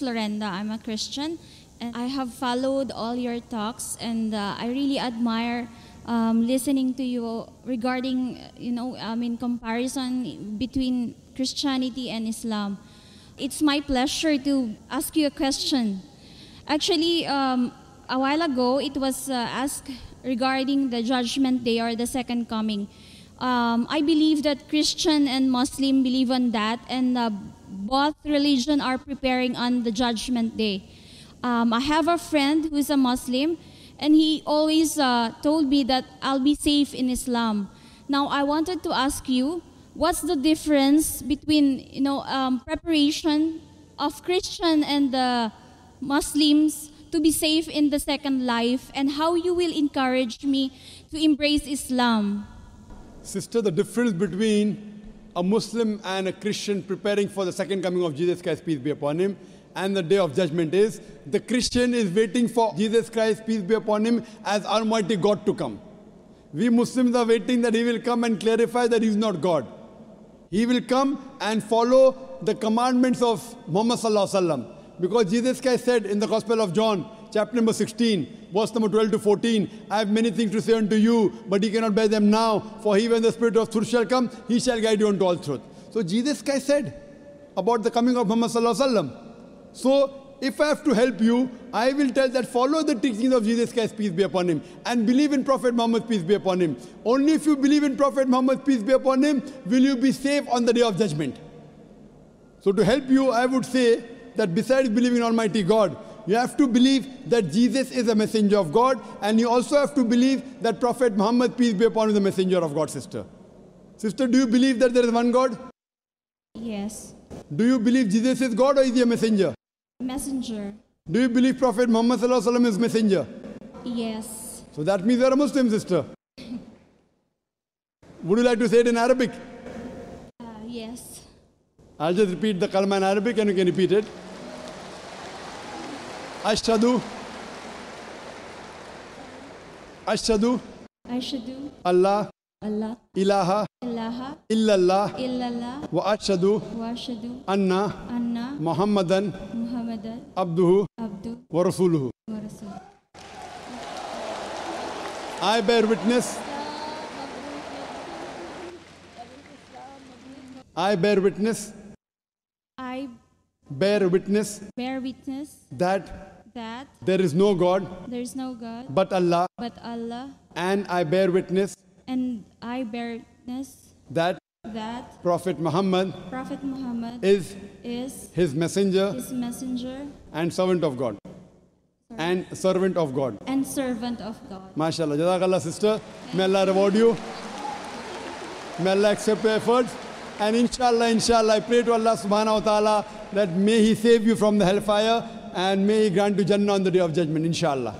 Lorenda. I'm a Christian, and I have followed all your talks, and I really admire listening to you regarding, in comparison between Christianity and Islam. It's my pleasure to ask you a question. Actually, a while ago, it was asked regarding the Judgment Day or the Second Coming. I believe that Christian and Muslim believe on that, and both religion are preparing on the Judgment Day. I have a friend who is a Muslim, and he always told me that I'll be safe in Islam. Now, I wanted to ask you, what's the difference between preparation of Christian and the Muslims to be safe in the second life, and how you will encourage me to embrace Islam? Sister, the difference between a Muslim and a Christian preparing for the second coming of Jesus Christ, peace be upon him, and the day of judgment is, the Christian is waiting for Jesus Christ, peace be upon him, as Almighty God to come. We Muslims are waiting that he will come and clarify that he is not God. He will come and follow the commandments of Muhammad Sallallahu Alaihi Wasallam. Because Jesus Christ said in the Gospel of John, chapter number 16, verse number 12 to 14, I have many things to say unto you, but ye cannot bear them now, for he, when the Spirit of truth shall come, he shall guide you unto all truth. So Jesus Christ said about the coming of Muhammad Sallallahu Alaihi Wasallam. So if I have to help you, I will tell that follow the teachings of Jesus Christ, peace be upon him, and believe in Prophet Muhammad, peace be upon him. Only if you believe in Prophet Muhammad, peace be upon him, will you be safe on the day of judgment. So to help you, I would say that besides believing in Almighty God, you have to believe that Jesus is a messenger of God, and you also have to believe that Prophet Muhammad, peace be upon him, is a messenger of God, sister. Sister, do you believe that there is one God? Yes. Do you believe Jesus is God, or is he a messenger? Messenger. Do you believe Prophet Muhammad Sallallahu Alaihi Wasallam is messenger? Yes. So that means you are a Muslim, sister. Would you like to say it in Arabic? Yes. I'll just repeat the kalma in Arabic and you can repeat it. Ashhadu. Ashhadu. Ashhadu. Allah. Allah. Ilaha. Ilaha. Illallah. Illallah. Wa ashhadu. Wa ashhadu. Anna. Anna. Muhammadan. Muhammadan. Abduhu. Abdu. Wa rasuluhu. Wa rasul. I bear witness. I bear witness. I Bear witness. bear witness That that there is no God there is no God but Allah, but Allah, and I bear witness and I bear witness that that Prophet Muhammad Prophet Muhammad is is his messenger his messenger and servant of God. And servant of God. and servant of God. MashaAllah. Jazakallah, sister. May Allah reward you. May Allah accept your efforts. And inshallah, I pray to Allah subhanahu wa ta'ala that may he save you from the hellfire and may he grant you Jannah on the day of judgment, inshallah.